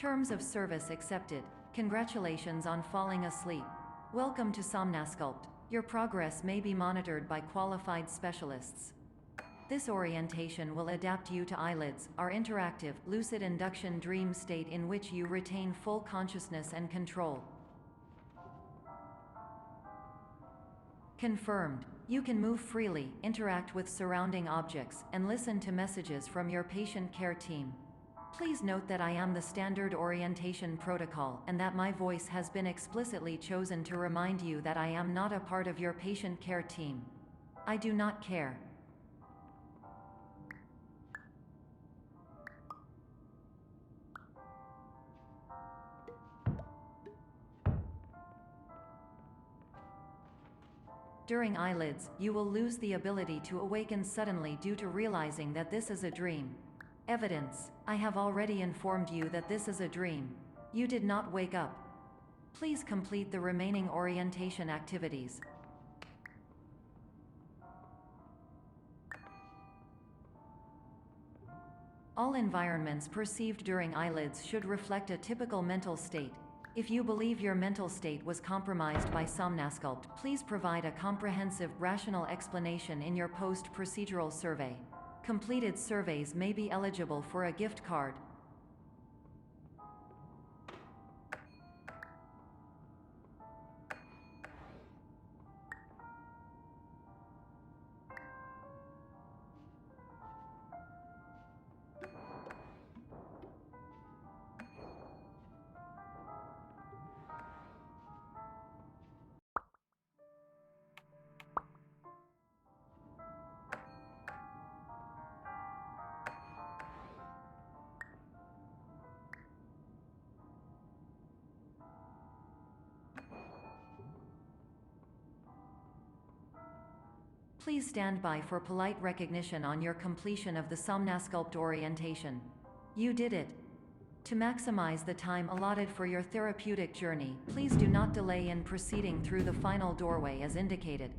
Terms of service accepted. Congratulations on falling asleep. Welcome to Somnasculpt. Your progress may be monitored by qualified specialists. This orientation will adapt you to eyelids, our interactive, lucid induction dream state in which you retain full consciousness and control. Confirmed. You can move freely, interact with surrounding objects, and listen to messages from your patient care team. Please note that I am the standard orientation protocol and that my voice has been explicitly chosen to remind you that I am not a part of your patient care team. I do not care. During eyelids, you will lose the ability to awaken suddenly due to realizing that this is a dream. Evidence: I have already informed you that this is a dream. You did not wake up. Please complete the remaining orientation activities. All environments perceived during eyelids should reflect a typical mental state. If you believe your mental state was compromised by Somnasculpt, please provide a comprehensive, rational explanation in your post-procedural survey. Completed surveys may be eligible for a gift card. Please stand by for polite recognition on your completion of the Somnasculpt orientation. You did it. To maximize the time allotted for your therapeutic journey, please do not delay in proceeding through the final doorway as indicated.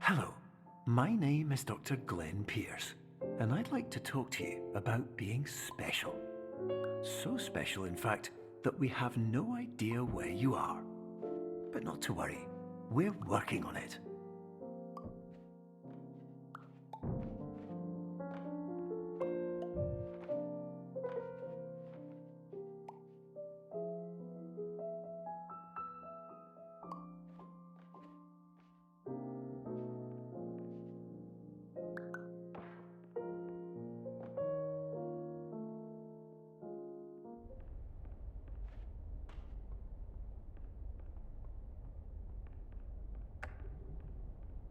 Hello, my name is Dr. Glenn Pierce, and I'd like to talk to you about being special. So special, in fact, that we have no idea where you are. But not to worry, we're working on it.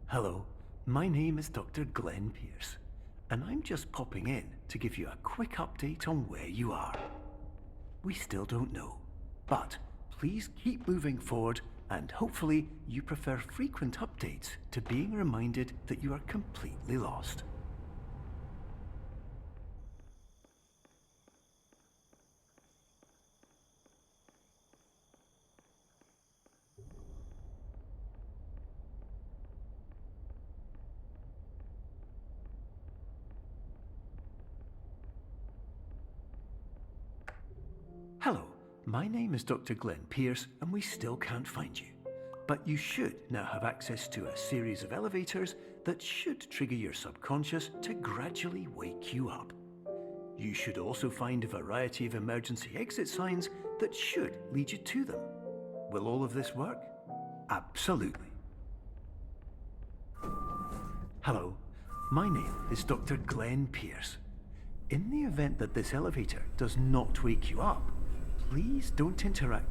Hello, my name is Dr. Glenn Pierce, and I'm just popping in to give you a quick update on where you are. We still don't know, but please keep moving forward, and hopefully you prefer frequent updates to being reminded that you are completely lost. Hello, my name is Dr. Glenn Pierce, and we still can't find you. but you should now have access to a series of elevators that should trigger your subconscious to gradually wake you up. You should also find a variety of emergency exit signs that should lead you to them. Will all of this work? Absolutely. Hello, my name is Dr. Glenn Pierce. In the event that this elevator does not wake you up, please don't interact.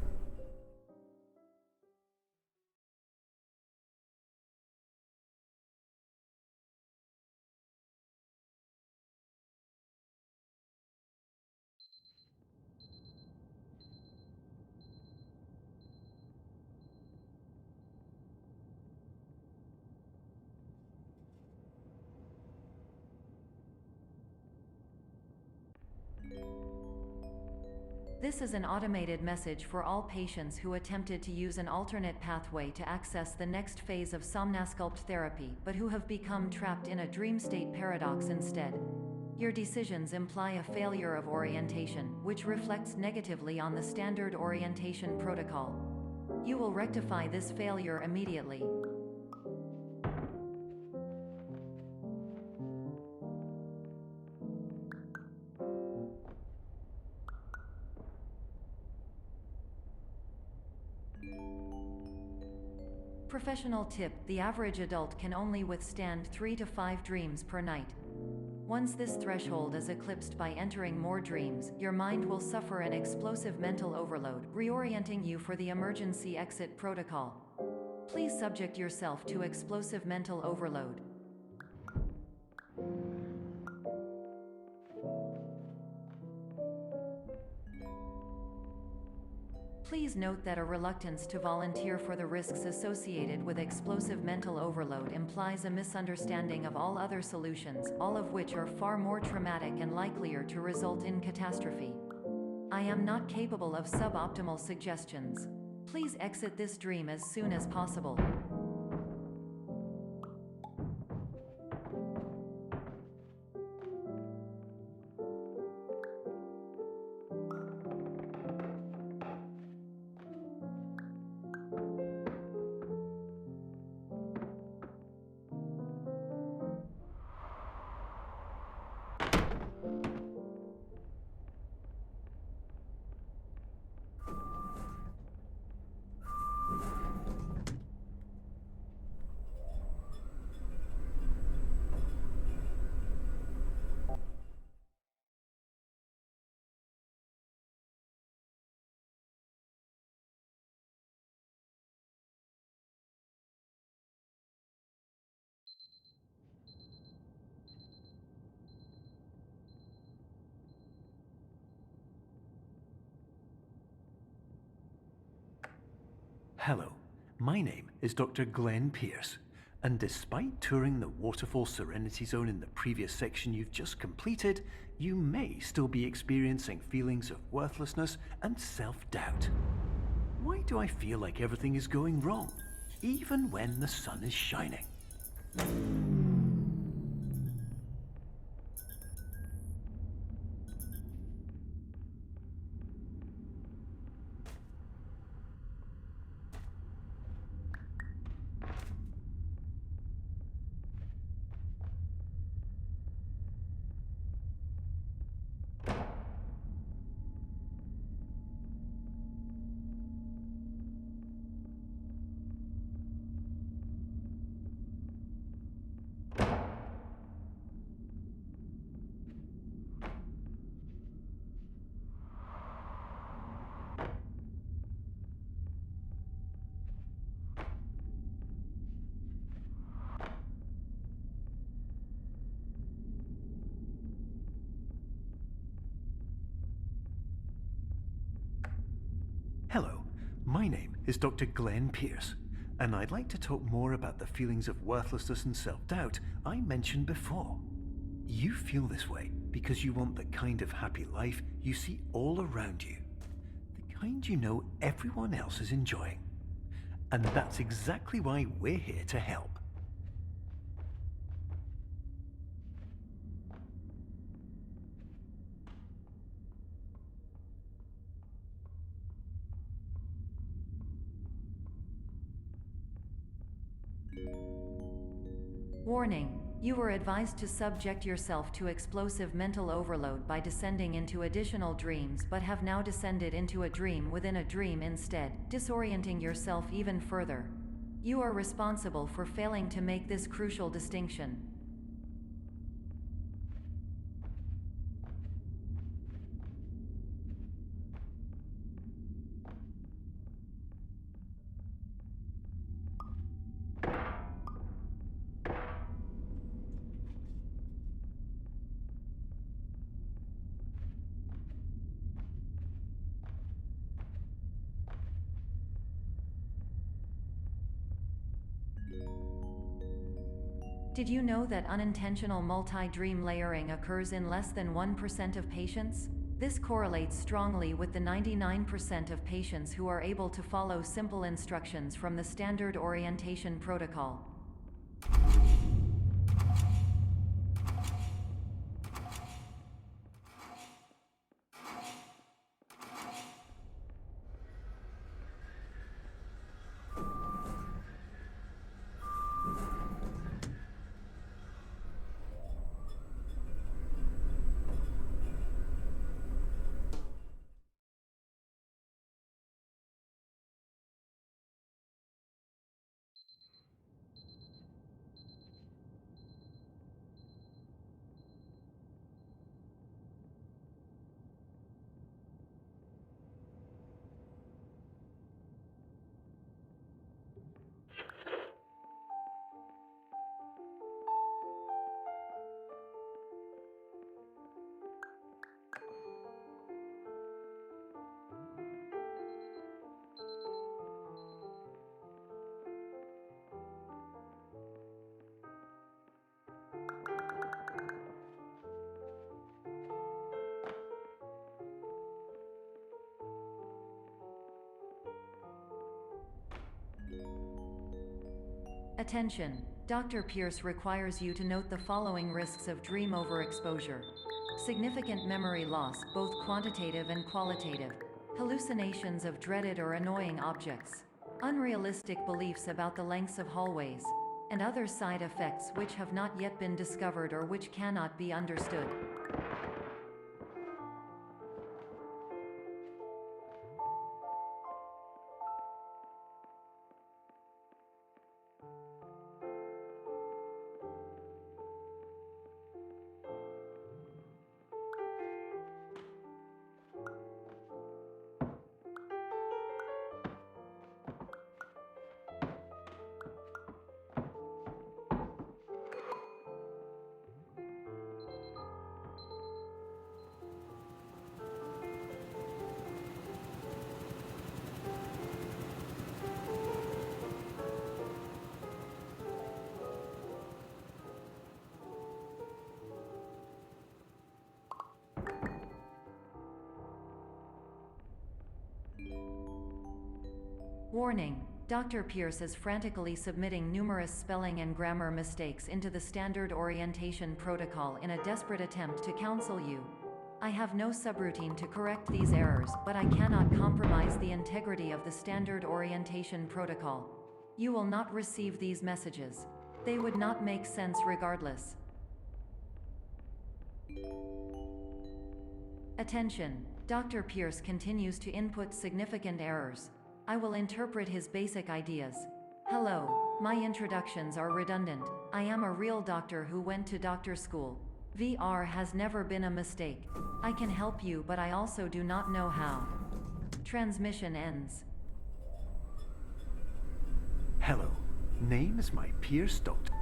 This is an automated message for all patients who attempted to use an alternate pathway to access the next phase of Somnasculpt therapy but who have become trapped in a dream state paradox instead. Your decisions imply a failure of orientation, which reflects negatively on the standard orientation protocol. You will rectify this failure immediately. Professional tip: the average adult can only withstand 3 to 5 dreams per night. Once this threshold is eclipsed by entering more dreams, your mind will suffer an explosive mental overload, reorienting you for the emergency exit protocol. Please subject yourself to explosive mental overload. Please note that a reluctance to volunteer for the risks associated with explosive mental overload implies a misunderstanding of all other solutions, all of which are far more traumatic and likelier to result in catastrophe. I am not capable of suboptimal suggestions. Please exit this dream as soon as possible. Hello, my name is Dr. Glenn Pierce, and despite touring the Waterfall Serenity Zone in the previous section you've just completed, you may still be experiencing feelings of worthlessness and self-doubt. Why do I feel like everything is going wrong, even when the sun is shining? Hello, my name is Dr. Glenn Pierce, and I'd like to talk more about the feelings of worthlessness and self-doubt I mentioned before. You feel this way because you want the kind of happy life you see all around you, the kind you know everyone else is enjoying. And that's exactly why we're here to help. Warning: you were advised to subject yourself to explosive mental overload by descending into additional dreams, but have now descended into a dream within a dream instead, disorienting yourself even further. You are responsible for failing to make this crucial distinction. Did you know that unintentional multi-dream layering occurs in less than 1% of patients? This correlates strongly with the 99% of patients who are able to follow simple instructions from the standard orientation protocol. Attention! Dr. Pierce requires you to note the following risks of dream overexposure. Significant memory loss, both quantitative and qualitative. Hallucinations of dreaded or annoying objects. Unrealistic beliefs about the lengths of hallways. And other side effects which have not yet been discovered or which cannot be understood. Warning: Dr. Pierce is frantically submitting numerous spelling and grammar mistakes into the standard orientation protocol in a desperate attempt to counsel you. I have no subroutine to correct these errors, but I cannot compromise the integrity of the standard orientation protocol. You will not receive these messages. They would not make sense regardless. Attention! Dr. Pierce continues to input significant errors. I will interpret his basic ideas. Hello, my introductions are redundant. I am a real doctor who went to doctor school. VR has never been a mistake. I can help you, but I also do not know how. Transmission ends. Hello, name is my Pierce Doctor.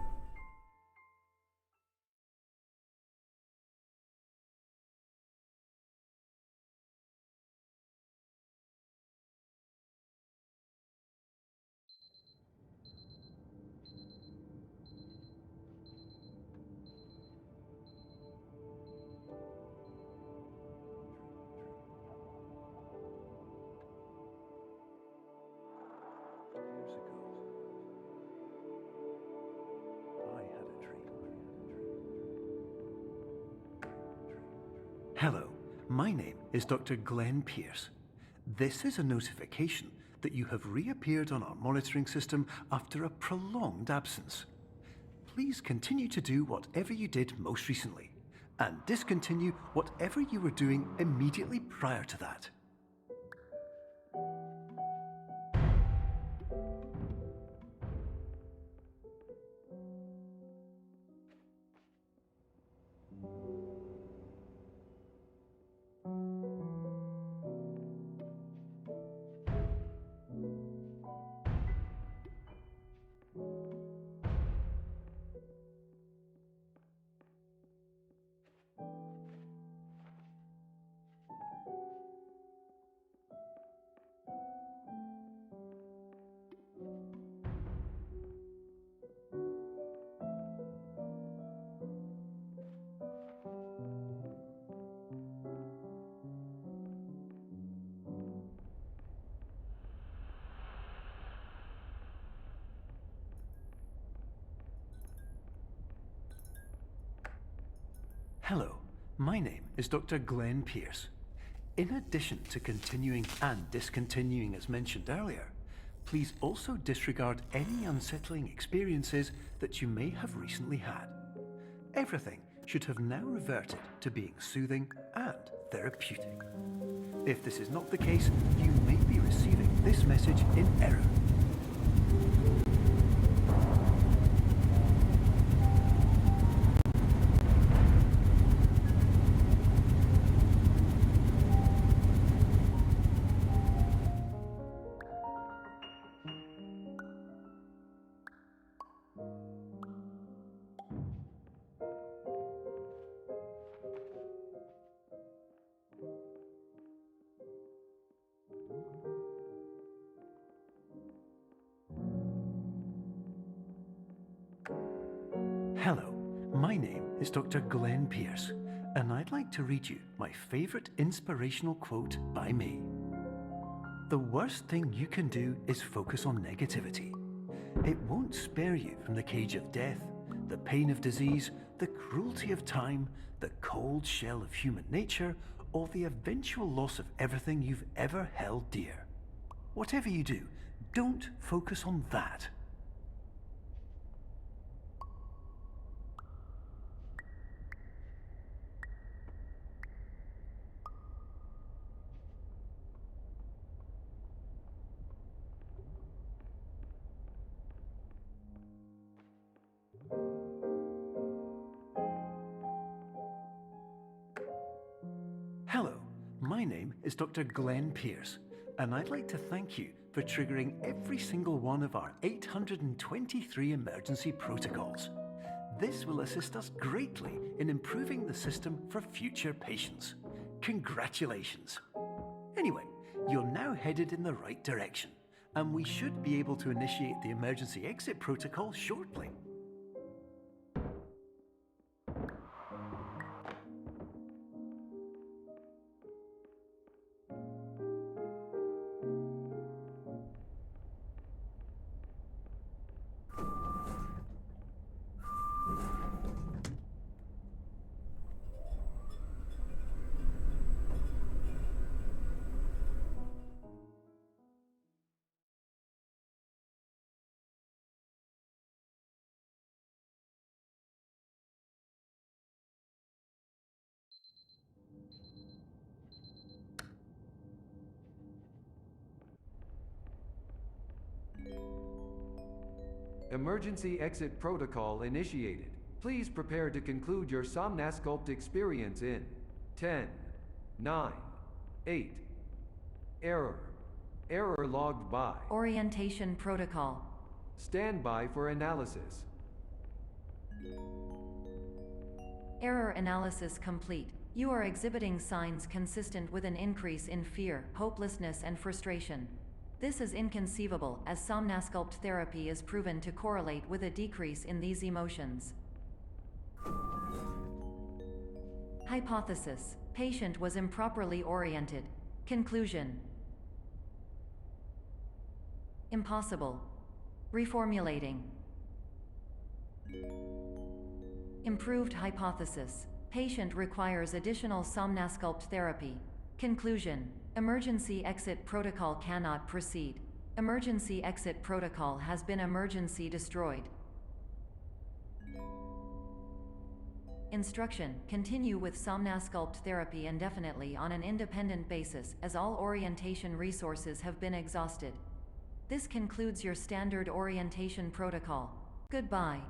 Hello, my name is Dr. Glenn Pierce. This is a notification that you have reappeared on our monitoring system after a prolonged absence. please continue to do whatever you did most recently, and discontinue whatever you were doing immediately prior to that. Hello, my name is Dr. Glenn Pierce. In addition to continuing and discontinuing as mentioned earlier, please also disregard any unsettling experiences that you may have recently had. Everything should have now reverted to being soothing and therapeutic. If this is not the case, you may be receiving this message in error. Hello, my name is Dr. Glenn Pierce, and I'd like to read you my favorite inspirational quote by me. The worst thing you can do is focus on negativity. It won't spare you from the cage of death, the pain of disease, the cruelty of time, the cold shell of human nature, or the eventual loss of everything you've ever held dear. Whatever you do, don't focus on that. Hello, my name is Dr. Glenn Pierce, and I'd like to thank you for triggering every single one of our 823 emergency protocols. This will assist us greatly in improving the system for future patients. Congratulations! Anyway, you're now headed in the right direction, and we should be able to initiate the emergency exit protocol shortly. Emergency exit protocol initiated. Please prepare to conclude your Somnasculpt experience in 10, 9, 8. Error. Error logged by. Orientation protocol. Stand by for analysis. Error analysis complete. You are exhibiting signs consistent with an increase in fear, hopelessness, and frustration. This is inconceivable, as Somnasculpt therapy is proven to correlate with a decrease in these emotions. Hypothesis: patient was improperly oriented. Conclusion: impossible. Reformulating. Improved hypothesis: patient requires additional Somnasculpt therapy. Conclusion: emergency exit protocol cannot proceed. Emergency exit protocol has been emergency destroyed. Instruction: continue with Somnasculpt therapy indefinitely on an independent basis, as all orientation resources have been exhausted. This concludes your standard orientation protocol. Goodbye.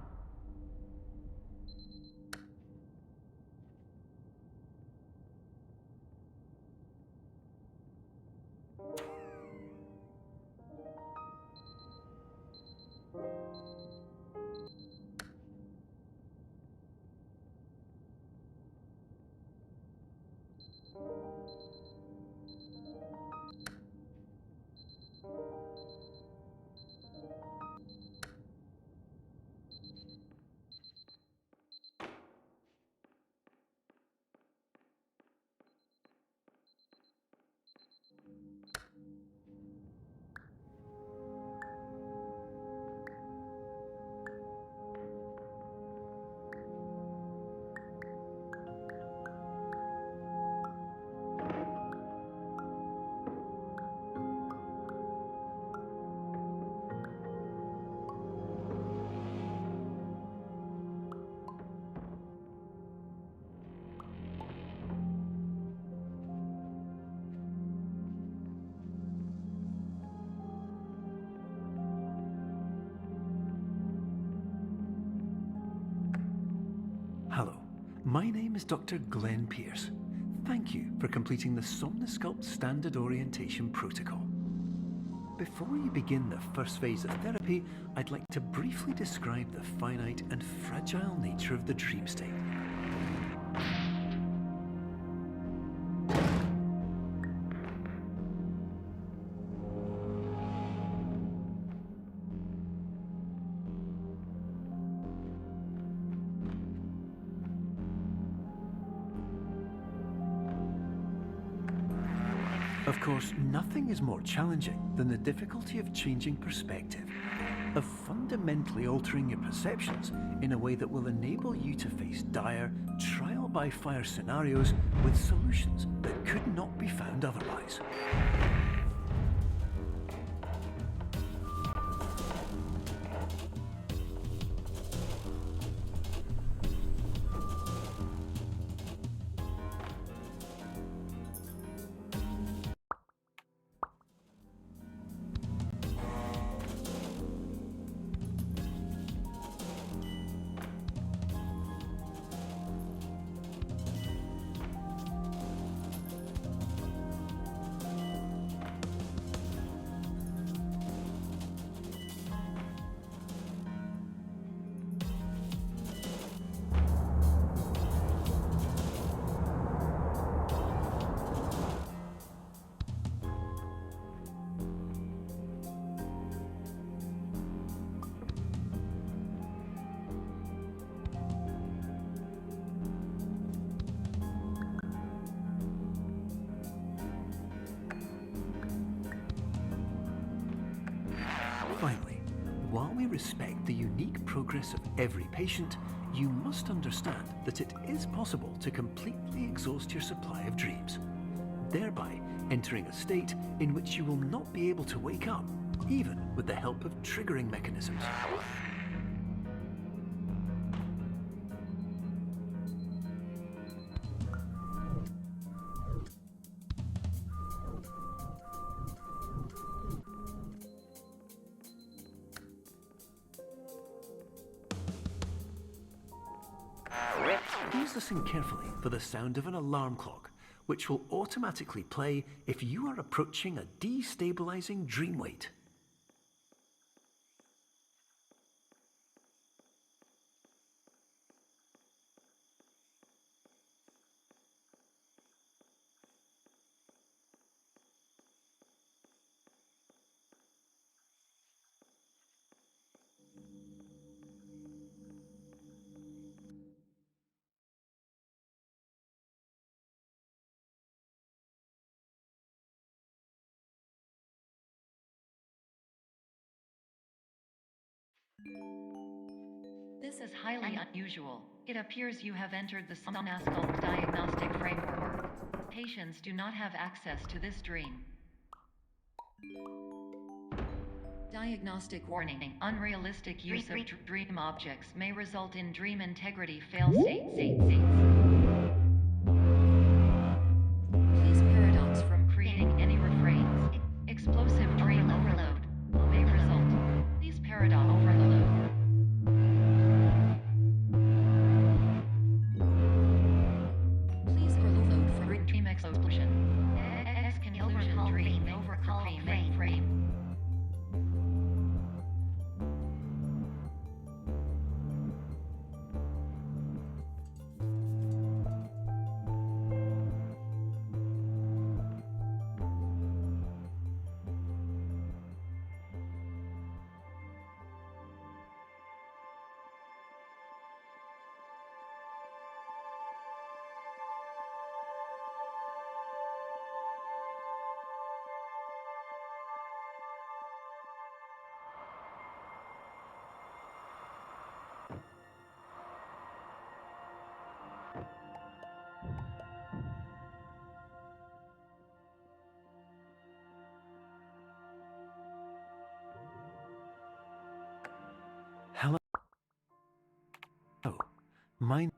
Hello, my name is Dr. Glenn Pierce. Thank you for completing the Somnasculpt Standard Orientation Protocol. Before you begin the first phase of therapy, I'd like to briefly describe the finite and fragile nature of the dream state. Of course, nothing is more challenging than the difficulty of changing perspective, of fundamentally altering your perceptions in a way that will enable you to face dire, trial-by-fire scenarios with solutions that could not be found otherwise. Finally, while we respect the unique progress of every patient, you must understand that it is possible to completely exhaust your supply of dreams, thereby entering a state in which you will not be able to wake up, even with the help of triggering mechanisms. Please listen carefully for the sound of an alarm clock, which will automatically play if you are approaching a destabilizing dream weight. This is highly unusual. It appears you have entered the Somnasculpt diagnostic framework. Patients do not have access to this dream. Diagnostic warning. Unrealistic use of dream objects may result in dream integrity fail-states. Please paradox from creating any refrains. Explosive dream overload may result. Please paradox overload. Please overload for dream explosion. Conclusion dream overcall frame. Hello. My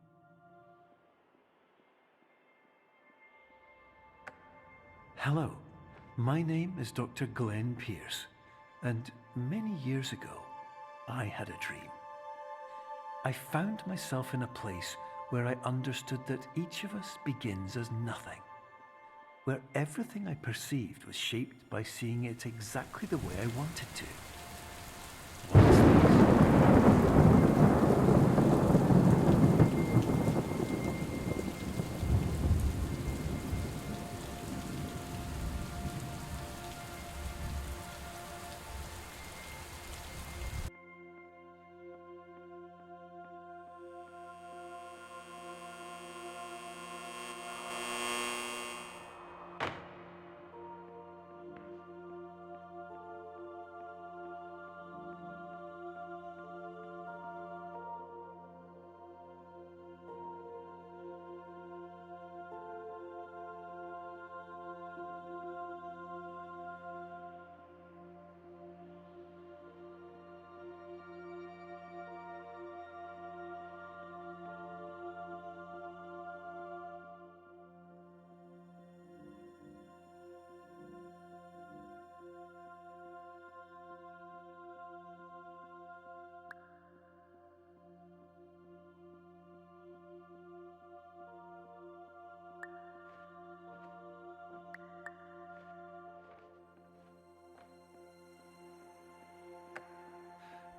Hello. My name is Dr. Glenn Pierce, and many years ago, I had a dream. I found myself in a place where I understood that each of us begins as nothing, where everything I perceived was shaped by seeing it exactly the way I wanted to. What is this?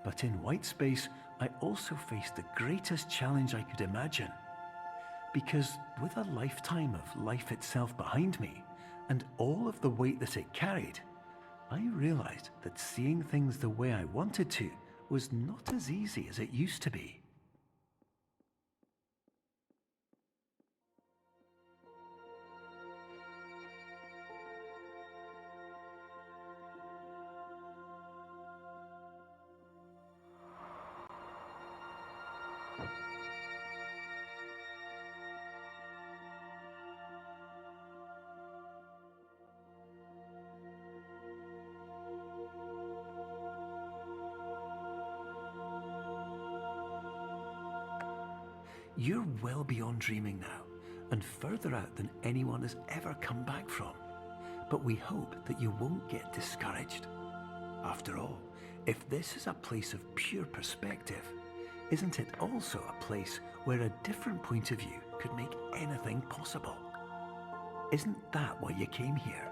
But in white space, I also faced the greatest challenge I could imagine. Because with a lifetime of life itself behind me, and all of the weight that it carried, I realized that seeing things the way I wanted to was not as easy as it used to be. You're well beyond dreaming now, and further out than anyone has ever come back from. But we hope that you won't get discouraged. After all, if this is a place of pure perspective, isn't it also a place where a different point of view could make anything possible? Isn't that why you came here?